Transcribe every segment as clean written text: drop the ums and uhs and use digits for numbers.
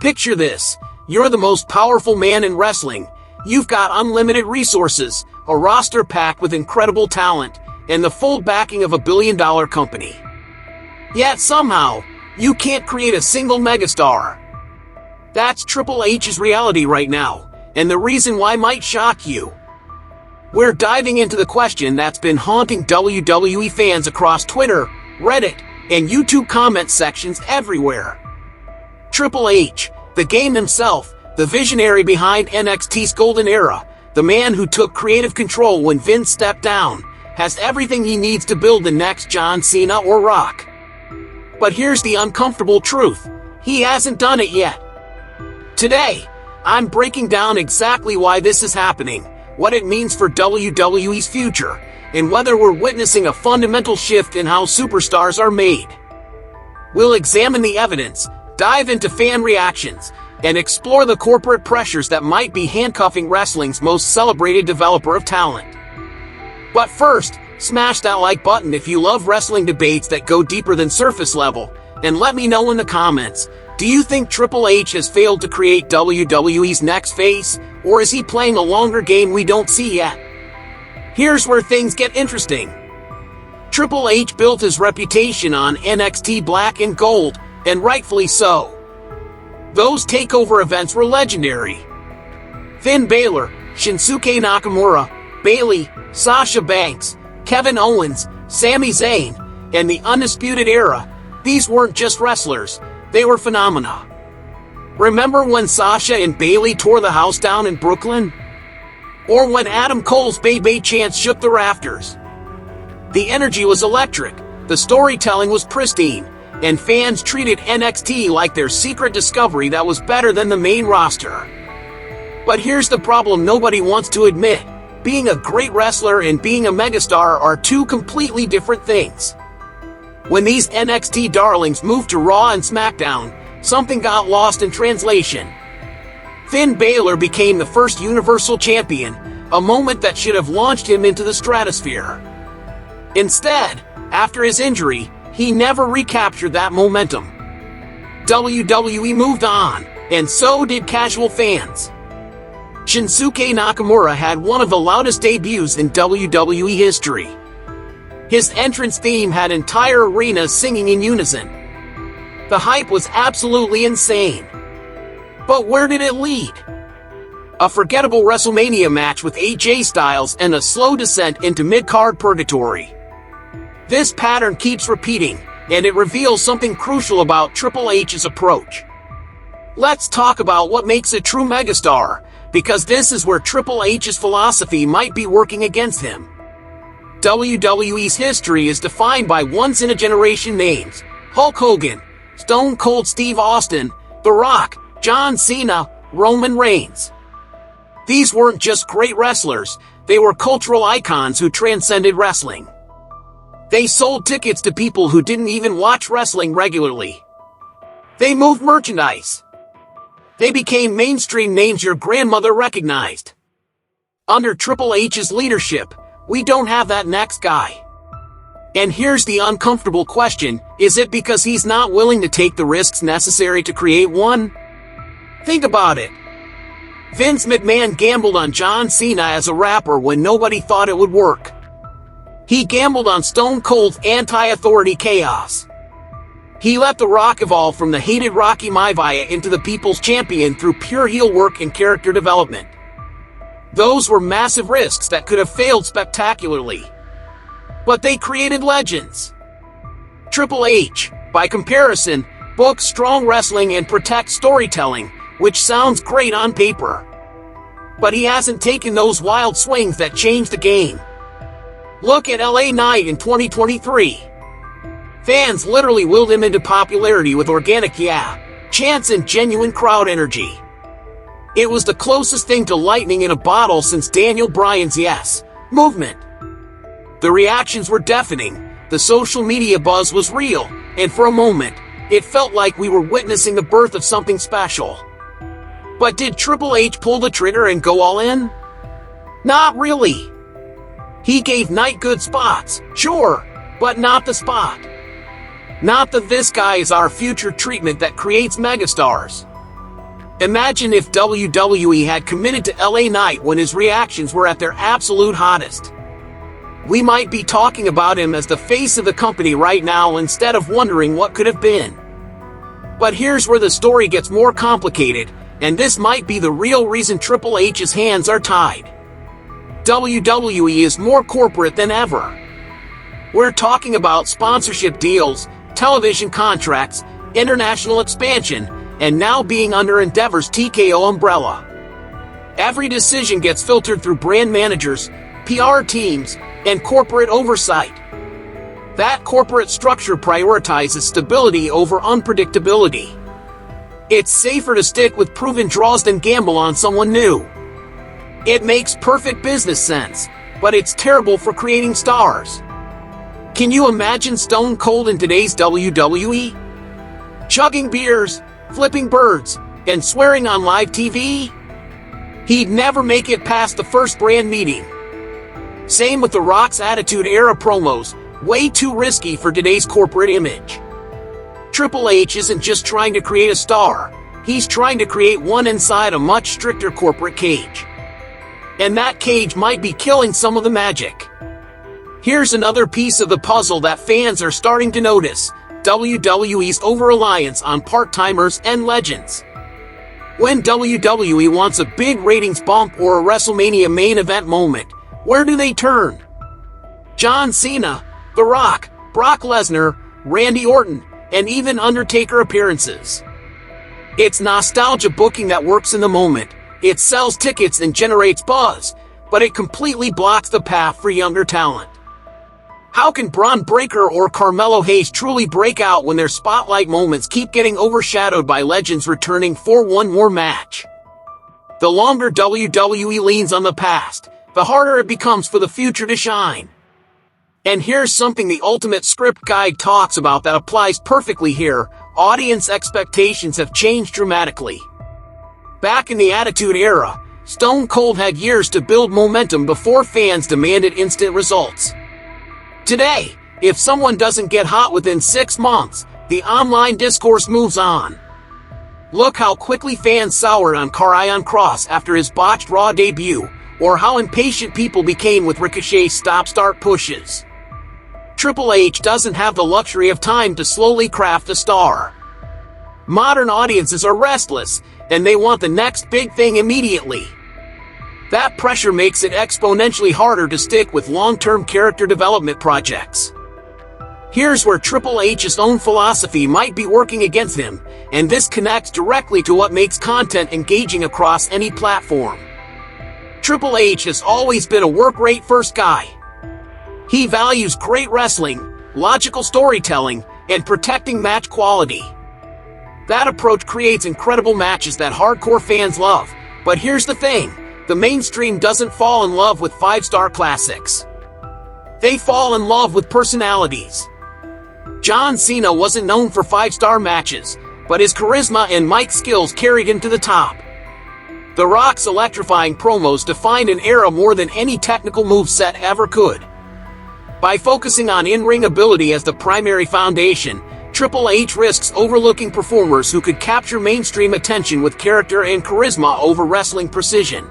Picture this. You're the most powerful man in wrestling. You've got unlimited resources, a roster packed with incredible talent, and the full backing of a billion-dollar company. Yet somehow, you can't create a single megastar. That's Triple H's reality right now, and the reason why might shock you. We're diving into the question that's been haunting WWE fans across Twitter, Reddit, and YouTube comment sections everywhere. Triple H, the game himself, the visionary behind NXT's golden era, the man who took creative control when Vince stepped down, has everything he needs to build the next John Cena or Rock. But here's the uncomfortable truth. He hasn't done it yet. Today, I'm breaking down exactly why this is happening, what it means for WWE's future, and whether we're witnessing a fundamental shift in how superstars are made. We'll examine the evidence, dive into fan reactions, and explore the corporate pressures that might be handcuffing wrestling's most celebrated developer of talent. But first, smash that like button if you love wrestling debates that go deeper than surface level, and let me know in the comments, do you think Triple H has failed to create WWE's next face, or is he playing a longer game we don't see yet? Here's where things get interesting. Triple H built his reputation on NXT Black and Gold, and rightfully so. Those takeover events were legendary. Finn Balor, Shinsuke Nakamura, Bayley, Sasha Banks, Kevin Owens, Sami Zayn, and the Undisputed Era, these weren't just wrestlers, they were phenomena. Remember when Sasha and Bayley tore the house down in Brooklyn? Or when Adam Cole's Bay Bay chants shook the rafters? The energy was electric, the storytelling was pristine, and fans treated NXT like their secret discovery that was better than the main roster. But here's the problem nobody wants to admit. Being a great wrestler and being a megastar are two completely different things. When these NXT darlings moved to Raw and SmackDown, something got lost in translation. Finn Balor became the first Universal Champion, a moment that should have launched him into the stratosphere. Instead, after his injury, he never recaptured that momentum. WWE moved on, and so did casual fans. Shinsuke Nakamura had one of the loudest debuts in WWE history. His entrance theme had entire arenas singing in unison. The hype was absolutely insane. But where did it lead? A forgettable WrestleMania match with AJ Styles and a slow descent into mid-card purgatory. This pattern keeps repeating, and it reveals something crucial about Triple H's approach. Let's talk about what makes a true megastar, because this is where Triple H's philosophy might be working against him. WWE's history is defined by once-in-a-generation names: Hulk Hogan, Stone Cold Steve Austin, The Rock, John Cena, Roman Reigns. These weren't just great wrestlers, they were cultural icons who transcended wrestling. They sold tickets to people who didn't even watch wrestling regularly. They moved merchandise. They became mainstream names your grandmother recognized. Under Triple H's leadership, we don't have that next guy. And here's the uncomfortable question, is it because he's not willing to take the risks necessary to create one? Think about it. Vince McMahon gambled on John Cena as a rapper when nobody thought it would work. He gambled on Stone Cold's anti-authority chaos. He let The Rock evolve from the hated Rocky Maivia into the people's champion through pure heel work and character development. Those were massive risks that could have failed spectacularly. But they created legends. Triple H, by comparison, books strong wrestling and protects storytelling, which sounds great on paper. But he hasn't taken those wild swings that changed the game. Look at LA Knight in 2023. Fans literally willed him into popularity with organic yeah, chants and genuine crowd energy. It was the closest thing to lightning in a bottle since Daniel Bryan's Yes movement. The reactions were deafening, the social media buzz was real, and for a moment, it felt like we were witnessing the birth of something special. But did Triple H pull the trigger and go all in? Not really. He gave Knight good spots, sure, but not the spot. Not the "this guy is our future" treatment that creates megastars. Imagine if WWE had committed to LA Knight when his reactions were at their absolute hottest. We might be talking about him as the face of the company right now instead of wondering what could have been. But here's where the story gets more complicated, and this might be the real reason Triple H's hands are tied. WWE is more corporate than ever. We're talking about sponsorship deals, television contracts, international expansion, and now being under Endeavor's TKO umbrella. Every decision gets filtered through brand managers, PR teams, and corporate oversight. That corporate structure prioritizes stability over unpredictability. It's safer to stick with proven draws than gamble on someone new. It makes perfect business sense, but it's terrible for creating stars. Can you imagine Stone Cold in today's WWE? Chugging beers, flipping birds, and swearing on live TV? He'd never make it past the first brand meeting. Same with The Rock's Attitude Era promos, way too risky for today's corporate image. Triple H isn't just trying to create a star, he's trying to create one inside a much stricter corporate cage. And that cage might be killing some of the magic. Here's another piece of the puzzle that fans are starting to notice: WWE's over-reliance on part-timers and legends. When WWE wants a big ratings bump or a WrestleMania main event moment, where do they turn? John Cena, The Rock, Brock Lesnar, Randy Orton, and even Undertaker appearances. It's nostalgia booking that works in the moment. It sells tickets and generates buzz, but it completely blocks the path for younger talent. How can Braun Breaker or Carmelo Hayes truly break out when their spotlight moments keep getting overshadowed by legends returning for one more match? The longer WWE leans on the past, the harder it becomes for the future to shine. And here's something the Ultimate Script Guide talks about that applies perfectly here: audience expectations have changed dramatically. Back in the Attitude Era, Stone Cold had years to build momentum before fans demanded instant results. Today, if someone doesn't get hot within 6 months, the online discourse moves on. Look how quickly fans soured on Karrion Kross after his botched Raw debut, or how impatient people became with Ricochet's stop-start pushes. Triple H doesn't have the luxury of time to slowly craft a star. Modern audiences are restless, and they want the next big thing immediately. That pressure makes it exponentially harder to stick with long-term character development projects. Here's where Triple H's own philosophy might be working against him, and this connects directly to what makes content engaging across any platform. Triple H has always been a work rate first guy. He values great wrestling, logical storytelling, and protecting match quality. That approach creates incredible matches that hardcore fans love, but here's the thing: the mainstream doesn't fall in love with 5-star classics. They fall in love with personalities. John Cena wasn't known for 5-star matches, but his charisma and mic skills carried him to the top. The Rock's electrifying promos defined an era more than any technical moveset ever could. By focusing on in-ring ability as the primary foundation, Triple H risks overlooking performers who could capture mainstream attention with character and charisma over wrestling precision.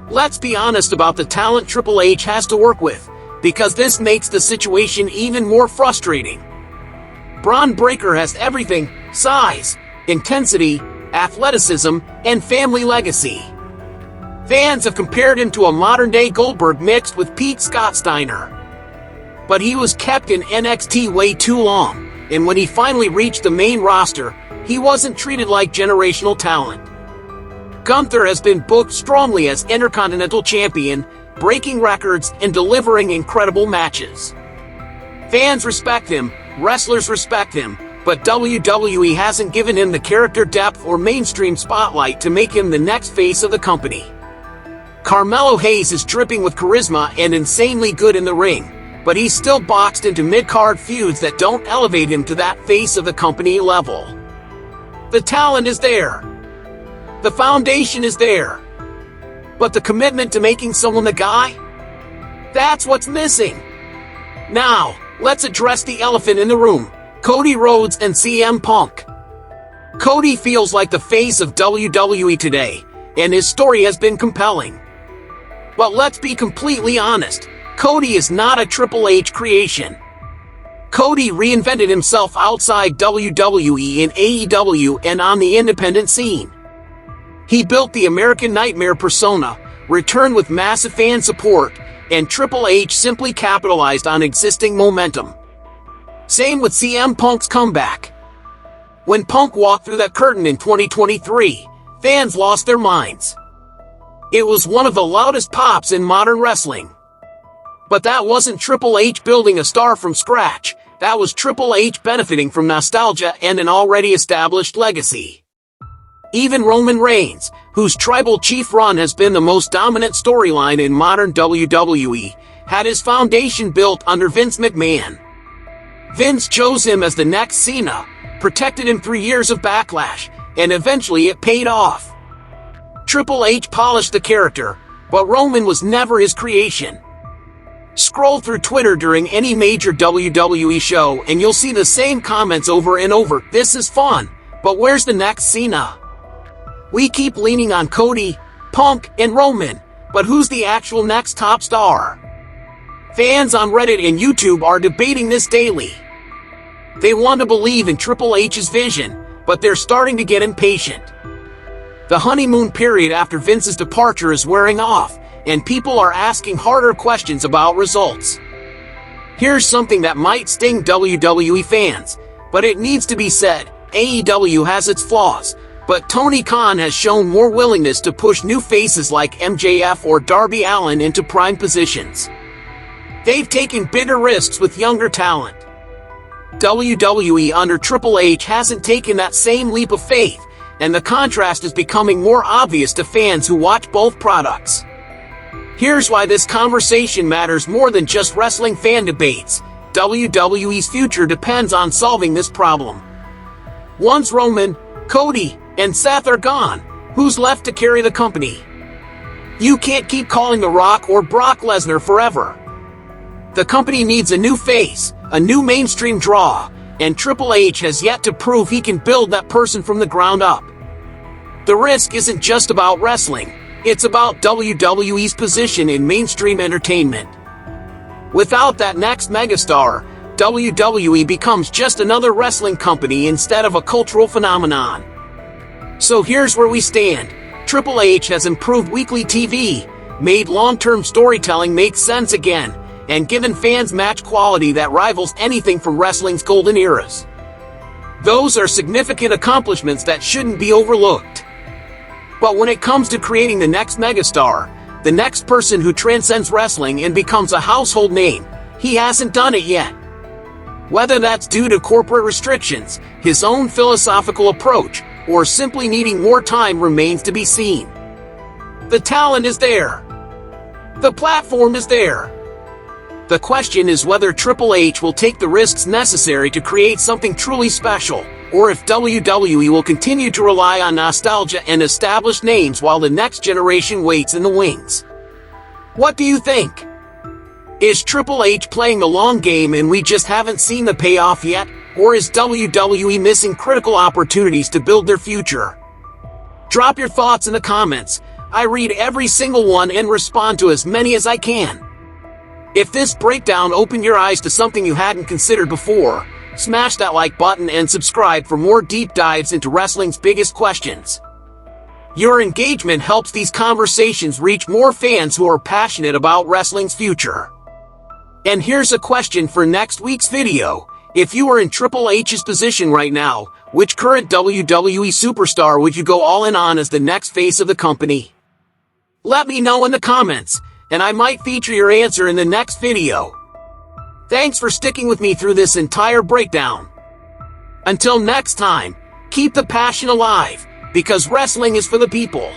Let's be honest about the talent Triple H has to work with, because this makes the situation even more frustrating. Braun Breaker has everything: size, intensity, athleticism, and family legacy. Fans have compared him to a modern-day Goldberg mixed with Pete Scott Steiner. But he was kept in NXT way too long, and when he finally reached the main roster, he wasn't treated like generational talent. Gunther has been booked strongly as Intercontinental Champion, breaking records and delivering incredible matches. Fans respect him, wrestlers respect him, but WWE hasn't given him the character depth or mainstream spotlight to make him the next face of the company. Carmelo Hayes is dripping with charisma and insanely good in the ring, but he's still boxed into mid-card feuds that don't elevate him to that face of the company level. The talent is there. The foundation is there. But the commitment to making someone the guy? That's what's missing. Now, let's address the elephant in the room: Cody Rhodes and CM Punk. Cody feels like the face of WWE today, and his story has been compelling. But let's be completely honest, Cody is not a Triple H creation. Cody reinvented himself outside WWE and AEW and on the independent scene. He built the American Nightmare persona, returned with massive fan support, and Triple H simply capitalized on existing momentum. Same with CM Punk's comeback. When Punk walked through that curtain in 2023, fans lost their minds. It was one of the loudest pops in modern wrestling. But that wasn't Triple H building a star from scratch, that was Triple H benefiting from nostalgia and an already established legacy. Even Roman Reigns, whose Tribal Chief run has been the most dominant storyline in modern WWE, had his foundation built under Vince McMahon. Vince chose him as the next Cena, protected him 3 years of backlash, and eventually it paid off. Triple H polished the character, but Roman was never his creation. Scroll through Twitter during any major WWE show and you'll see the same comments over and over. This is fun, but where's the next Cena? We keep leaning on Cody, Punk, and Roman, but who's the actual next top star? Fans on Reddit and YouTube are debating this daily. They want to believe in Triple H's vision, but they're starting to get impatient. The honeymoon period after Vince's departure is wearing off, and people are asking harder questions about results. Here's something that might sting WWE fans, but it needs to be said, AEW has its flaws, but Tony Khan has shown more willingness to push new faces like MJF or Darby Allin into prime positions. They've taken bigger risks with younger talent. WWE under Triple H hasn't taken that same leap of faith, and the contrast is becoming more obvious to fans who watch both products. Here's why this conversation matters more than just wrestling fan debates. WWE's future depends on solving this problem. Once Roman, Cody, and Seth are gone, who's left to carry the company? You can't keep calling The Rock or Brock Lesnar forever. The company needs a new face, a new mainstream draw, and Triple H has yet to prove he can build that person from the ground up. The risk isn't just about wrestling. It's about WWE's position in mainstream entertainment. Without that next megastar, WWE becomes just another wrestling company instead of a cultural phenomenon. So here's where we stand. Triple H has improved weekly TV, made long-term storytelling make sense again, and given fans match quality that rivals anything from wrestling's golden eras. Those are significant accomplishments that shouldn't be overlooked. But when it comes to creating the next megastar, the next person who transcends wrestling and becomes a household name, he hasn't done it yet. Whether that's due to corporate restrictions, his own philosophical approach, or simply needing more time remains to be seen. The talent is there. The platform is there. The question is whether Triple H will take the risks necessary to create something truly special, or if WWE will continue to rely on nostalgia and established names while the next generation waits in the wings. What do you think? Is Triple H playing the long game and we just haven't seen the payoff yet, or is WWE missing critical opportunities to build their future? Drop your thoughts in the comments. I read every single one and respond to as many as I can. If this breakdown opened your eyes to something you hadn't considered before, smash that like button and subscribe for more deep dives into wrestling's biggest questions. Your engagement helps these conversations reach more fans who are passionate about wrestling's future. And here's a question for next week's video. If you were in Triple H's position right now, which current WWE superstar would you go all in on as the next face of the company? Let me know in the comments, and I might feature your answer in the next video. Thanks for sticking with me through this entire breakdown. Until next time, keep the passion alive, because wrestling is for the people.